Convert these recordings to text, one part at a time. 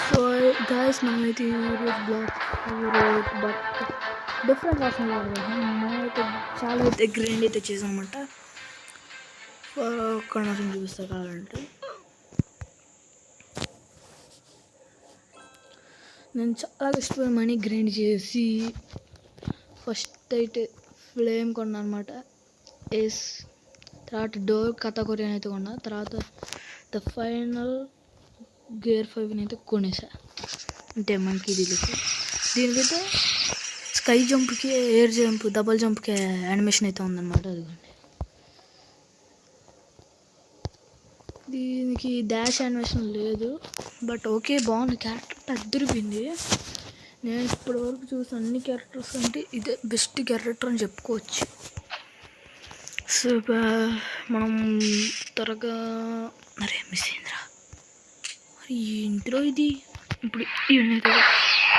So guys మనమైతే ఈరోజు black but different version మనమైతే చాలా అయితే గ్రైండ్ అయితే చేసాం అనమాట. ఒక్క నిమిషం చూపిస్తా కావాలంటే. నేను చాలా ఇష్టమైన మనీ గ్రైండ్ చేసి ఫస్ట్ అయితే ఫ్లేమ్ కొన్నా అనమాట. ఎస్ తర్వాత డోర్ కథకొరియన్ అయితే కొన్నా. తర్వాత ద ఫైనల్ గేర్ 5 అయితే కొనేసా. అంటే మనకి దీనికైతే స్కై జంప్కి, ఎయిర్ జంప్, డబల్ జంప్కి యానిమేషన్ అయితే ఉందన్నమాట. అదిగోండి, దీనికి డాష్ యానిమేషన్ లేదు, బట్ ఓకే బాగుంది. క్యారెక్టర్ అద్దరిపోయింది. నేను ఇప్పటి వరకు చూసిన అన్ని క్యారెక్టర్స్ అంటే ఇదే బెస్ట్ క్యారెక్టర్ అని చెప్పుకోవచ్చు. సో మనం త్వరగా అరే మిస్ అయిందిరా మరి ఇంట్లో ఇది. ఇప్పుడు ఈవెనైతే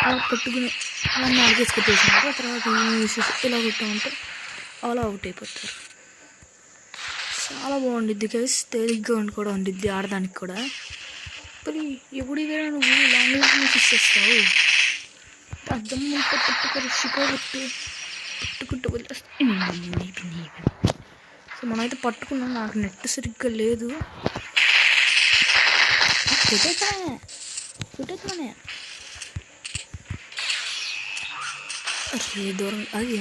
అలా పట్టుకుని అలా నాలుగేసి కొట్టేసినాక తర్వాత ఇలా కొట్టామంటే అలా అవుట్ అయిపోతారు. చాలా బాగుండిద్ది గైస్, తేలిగ్గా కూడా ఉండిద్ది ఆడడానికి కూడా. మరి ఎప్పుడు ఇదే నువ్వు లాంగ్వేజ్ నుంచి ఇచ్చేస్తావు. అర్థం పట్టుకొని పట్టుకుంటూ వదిలేస్తా. సో మనమైతే పట్టుకున్నాం. నాకు నెట్ సరిగ్గా లేదు. పెట్టేస్తానే దూరం. అది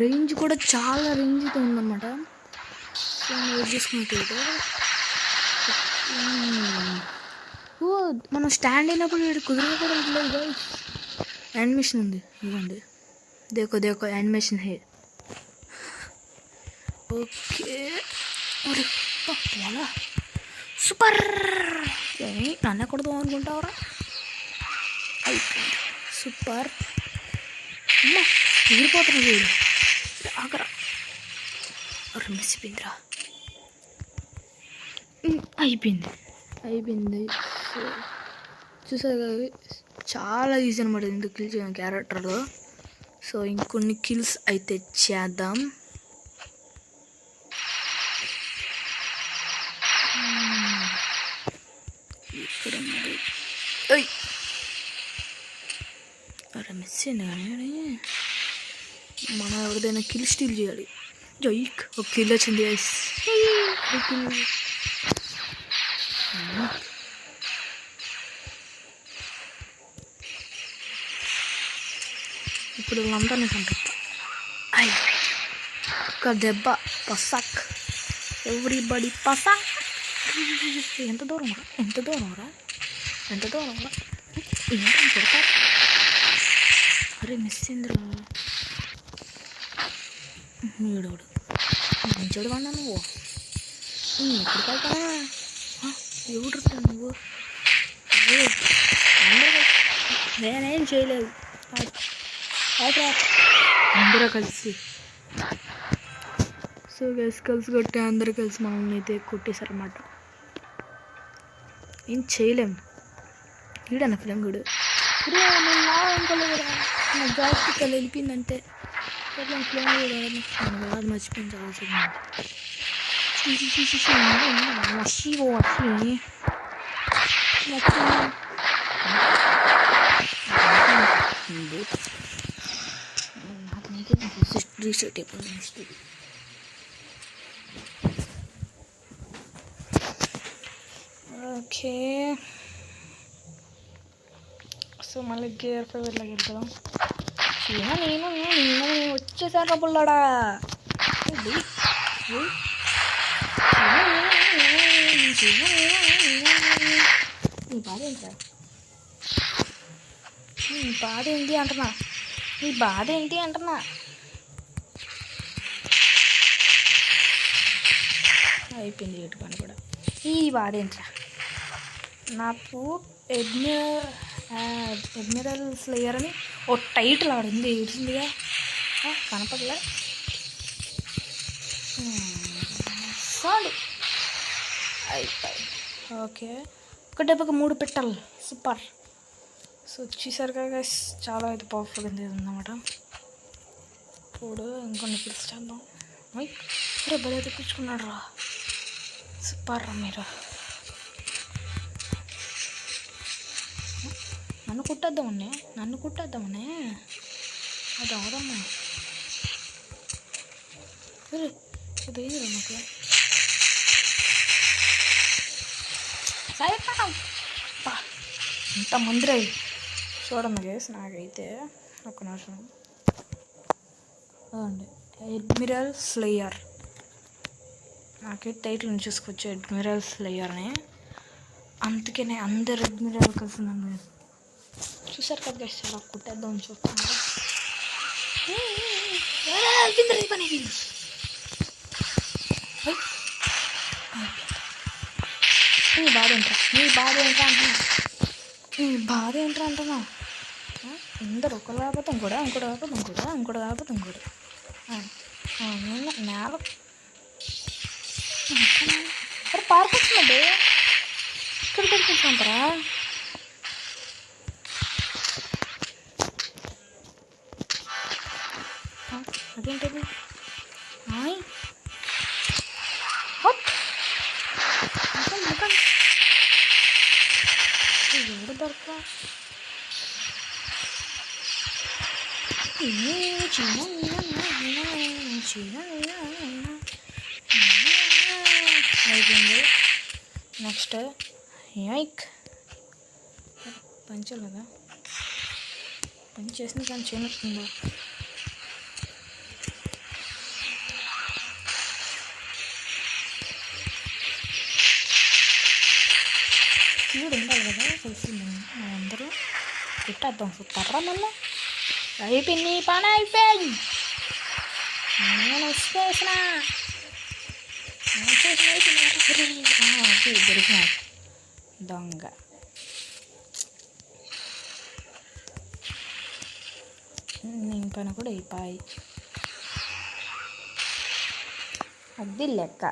రేంజ్ కూడా చాలా రేంజ్తో ఉందన్నమాట. సో చూసుకుంటే మనం స్టాండ్ అయినప్పుడు వీడు కుదిరిగా కూడా లేదు. యానిమేషన్ ఉంది ఇవ్వండి. దేకో యానిమేషన్ హే. ఓకే అలా సూపర్. నన్ను ఎక్కడదాం అనుకుంటావరా? అయిపోయింది, సూపర్. అమ్మా ఎగిరిపోతున్నా వీడు. ఆగరా మిస్సిపోయిందిరా. అయిపోయింది. చూసారు చాలా ఈజీ అనమాట ఎందుకు కిల్ చేయడం క్యారెక్టర్లో. సో ఇంకొన్ని కిల్స్ అయితే చేద్దాం. ఇక్కడ అరే మిస్ అయింది కానీ మనం ఎవరిదైనా కిల్ స్టీల్ చేయాలి. జైక్ ఒక కిల్ వచ్చింది. ఇప్పుడు వీళ్ళందరినీ చంపచ్చు. ఒక దెబ్బ పసాక్. ఎవ్రీబడి పసాక్. ఎంత దూరం రా ఏంటని కొడతారు. అరే మిస్ అయిందిరా. వీడోడు మంచోడు వాడినా నువ్వు. ఎక్కడికి వెళ్తావా? ఎవడురా నువ్వు? నేనేం చేయలేదు. అందరూ కలిసి సో కలిసి కొట్టి అందరూ కలిసి మనల్ని అయితే కొట్టేశారన్నమాట. ఏం చేయలేం. వీడన్న ఫిలిం కూడా నా జాస్తి కళ్ళు వెళ్ళిపోయిందంటే ఫిలిం కాదు, మర్చిపోయింది చాలా రీసెట్ అయిపోయింది. ఓకే సో మళ్ళీ గేర్ 5 ఇట్లాకి వెళ్తాం. నేను వచ్చేసాను పుల్లాడా. నీ బాధ ఏంటి అంటున్నా. అయిపోయింది ఏటు పని కూడా. ఈ బాధ ఏంట్రా? నాకు అడ్మిరల్ స్లేయర్ అని ఓ టైటిల్ ఆడింది. ఏడ్చిందిగా కనపడలే. చాలు అయిపోయి. ఓకే ఒక దెబ్బకి 3 పెట్టాలి. సూపర్. సో చూసారుగా గైస్, చాలా అయితే పవర్ఫుల్ ఉందన్నమాట. ఇప్పుడు ఇంకొన్ని కిల్స్ చేద్దాం. అరే భలే తెప్పించుకున్నాడు రా. సూపర్ రా మీరు. నన్ను కుట్టేద్దామనే అది అవదమ్మా. ఇది నాకు ఇంత మంది రై చూడండి గేస్. నాకైతే ఒక నిమిషం అదండి, అడ్మిరల్ స్లేయర్. నాకైతే టైటిల్ చూసుకొచ్చు అడ్మిరల్ స్లేయర్ అని. అందుకనే అందరు అడ్మిరల్ కలిసి నన్ను చూసారు కదా గైస్. అలా కుట్టేద్దాం చూస్తాను. నీ బాధ ఏంట్రా అంటున్నా. అందరు ఒకరు కాకపోతే ఇంకోటి కాకపోతే ఇంకోటి నేల పార్క్ వచ్చిందండి. ఇక్కడ పెట్టుకుంటారా? అదేంటది? ఎవరు దొరక అయిపోయింది. నెక్స్ట్ యాక్ పంచలేదా? పని చేసిన కానీ చేయనట్టుందా? వీడు ఉండాలి కదా తెలిసింది. అందరూ కుట్టేద్దాం. కుట్టారా మళ్ళీ? అయిపోయింది పని అయిపోయింది. నేను వచ్చేసిన దొరికిన దొంగ. నేను పని కూడా అయిపోయి అది లెక్క.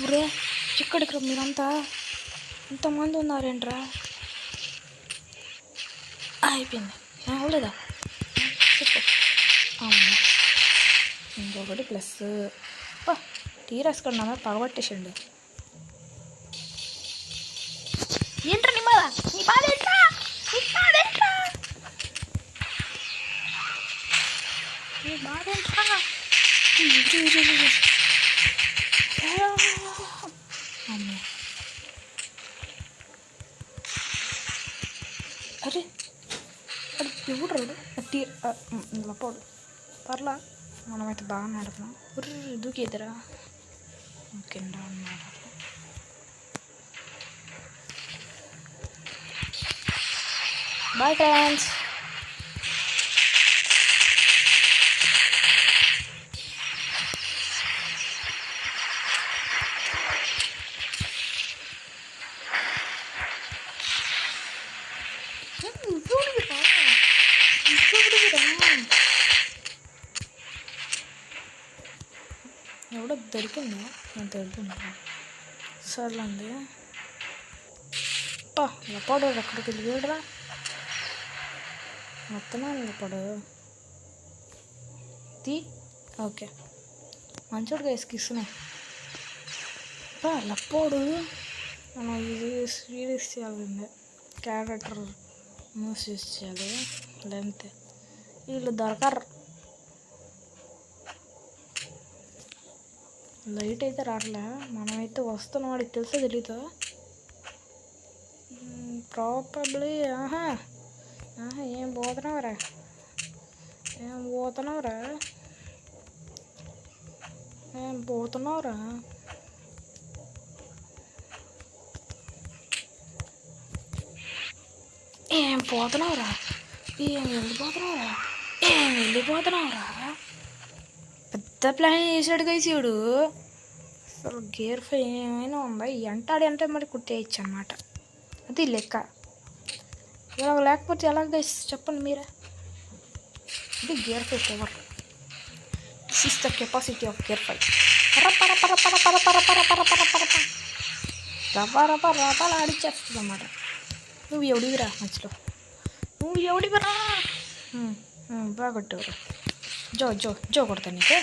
బురే చిక్కడికి మీరంతా ఇంతమంది ఉన్నారేంట్రా? అయిపోయింది. అవలేదా? ఇంకొకటి ప్లస్ టీ రాసుకున్నా పగబట్టేసండి. ఏంట్రా నీ బాధ? నీ బాధ ఏంట్రా? అరే అది ఎవడు రాడు టీ లపోడు పర్లా. మనమైతే బాగా నడుపున్నాం. దూకేద్దరా? ఓకే అన్నమాట. Boy friends. ఎవడో దొరికిందా? నేను దొరికిందా? సర్లేండి. లపాడు ఎక్కడికి వెళ్ళిపోయాడురా? మొత్తమే లపాడు తీ. ఓకే మంచోడుగా వేసుకిస్తున్నాయి. లప్పోడు మనం ఇది సీరియస్ చేయాలండి. క్యారెక్టర్ మూవ్స్ యూస్ చేయాలి. లెంత్ వీళ్ళు దొరకరు. లైట్ అయితే రావట్లే. మనమైతే వస్తున్నాం. వాడికి తెలుసో తెలీదా? ప్రాబబ్లీ. ఏం పోతున్నావురా? వెళ్ళిపోతున్నావురా? పెద్ద ప్లాన్ చేసాడు గైసాడు. అసలు గేర్ ఫై ఏమైనా ఉందా? ఎంటాడంటే మరి కుట్టేయచ్చు అన్నమాట. అది లెక్క. ఇలా లేకపోతే ఎలా గైస్ చెప్పండి మీరే. ఇది gear five power. This is the capacity of gear five. రవ్వ ఆడిచ్చేస్తుంది అన్నమాట. నువ్వు ఎవడివిరా మధ్యలో? బాగా కొట్టేవారు. జో కొడతా నీకు.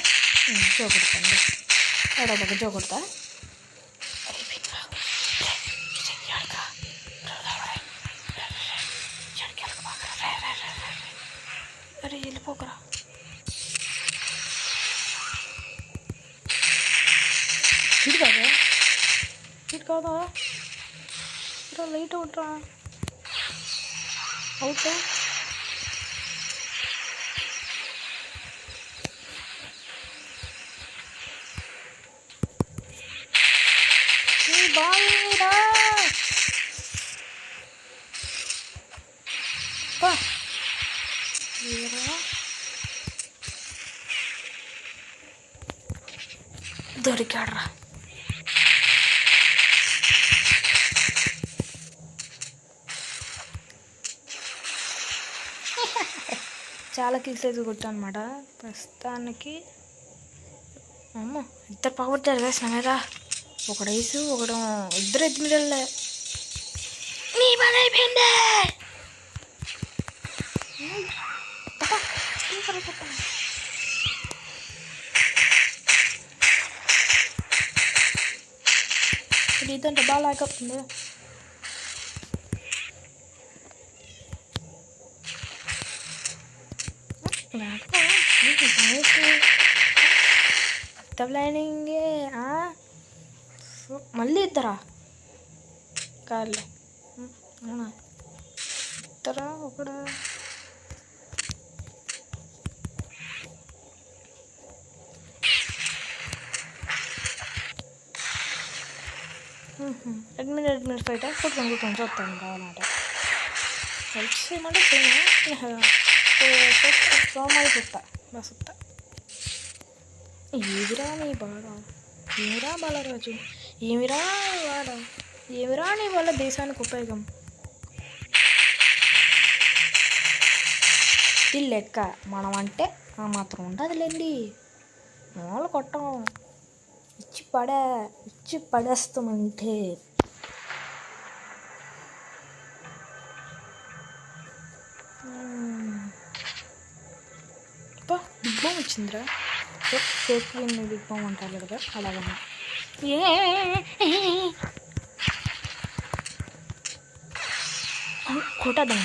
జో కొడతాను. జో కొడతా. పారిపోకరా. ఇటు కాదా, ఇటు కాదా, ఇట్లా లైట్ అవుట్రా, అవుట్. బాగా దొరికాడ్రా. చాలా కిల్స్ అయితే కొట్టా అనమాట ప్రస్తుతానికి. అమ్మో, ఇద్దరు పవర్ వేసిన మీద ఒకడు వేసు ఒకడు, ఇద్దరు ఎత్తి మిడల్లే. నీ పని అయిపోయింది. ఇదంటే బాగా లాగవుతుంది. ప్లానింగ్ మళ్ళీ ఇద్దరా కార్లే, అవునా ఇద్దరా ఒకడా? అడ్మిట్ ఫైట్ కొట్టుకొని చూస్తాను కావాలంట. హెల్ప్ చేయమంటే సోమాలి సుత్తా బా సుత్తా. ఏమిరా నీ బాధ, ఏమిరా బాలరాజు, ఏమిరా వాడ, ఏమిరా నీ వల్ల దేశానికి ఉపయోగం. ఇది లెక్క, మనం అంటే ఆ మాత్రం ఉండదులేండి. మామూలు కొట్టం, ఇచ్చి పడేస్తామంటే. బిగ్ బామ్ వచ్చిందిరా. ఫేక్ విన్ బిగ్ బామ్ అంటారు కదా, అలాగన్నా. కొట్టేద్దాం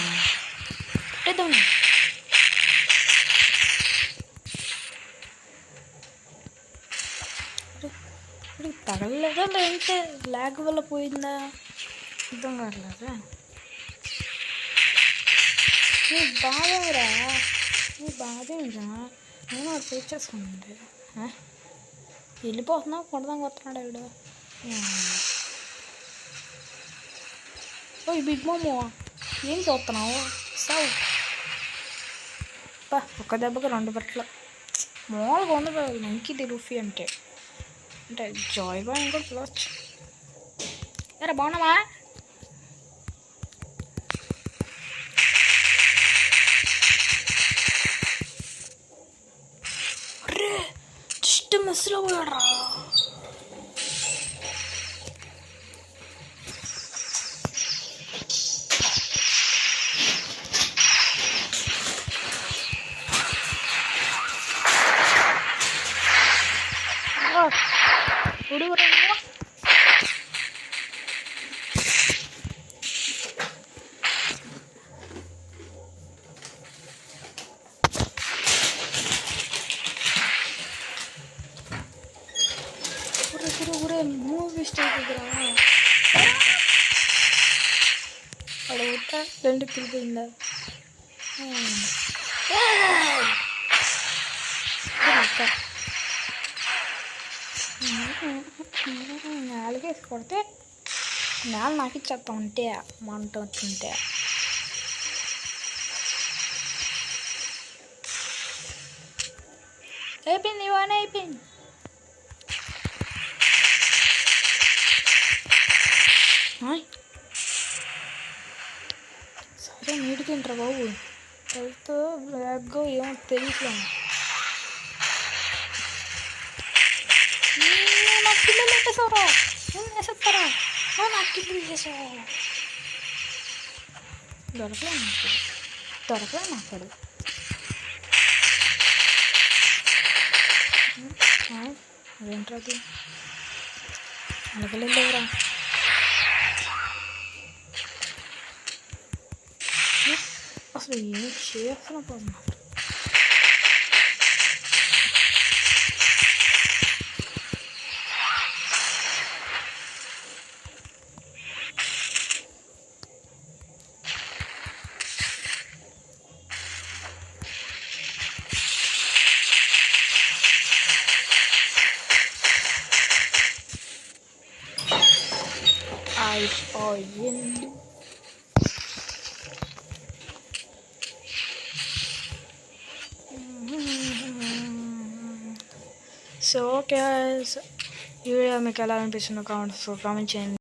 తగలలేదా లేదంటే ల్యాగ్ వల్ల పోయిందా అర్థం కావట్లేదా. నీ బాధేరా, నీ బాధేరా, నేను వాడు ఫేస్ చేసుకుంటే వెళ్ళిపోతున్నావు. కొడదాం కొడుతున్నాడు ఆవిడ. ఓ బిగ్ మామో ఏం చూస్తున్నావు సావు. ఒక్క దెబ్బకి 2 బట్టలు మామూలుగా ఉండదు. మంకీ రూఫీ అంటే జాయ్ బాయ్ కూడా పిలవచ్చు. ఎరా బాగున్నావా? అరే జస్ట్ మిస్లో పోయాడ్రా. మూవీ స్టార్ట్ అడుగుతా 2 కిలిపోయిందా. నాలుగేసి కొడితే నేల నాకు ఇచ్చేస్తా ఉంటే మంట వచ్చింటే. అయిపోయింది, ఇవానే అయిపోయింది. సరే నీటి తింటారా బాబు, హెల్త్ బ్లాక్గా ఏమో తెలియట్లే. నాకు పిల్లలు పెట్టేసారా, వేసేస్తారా? నాకు కిల్లు చేసావు. దొరకలే నాకు అదేంట్రా అది అనగలేదురా. అసలు ఏం చేస్తున్నా పోయింది. సో ఓకే, ఈ వీడియో మీకు ఎలా అనిపిస్తుందో కామెంట్ చేయండి.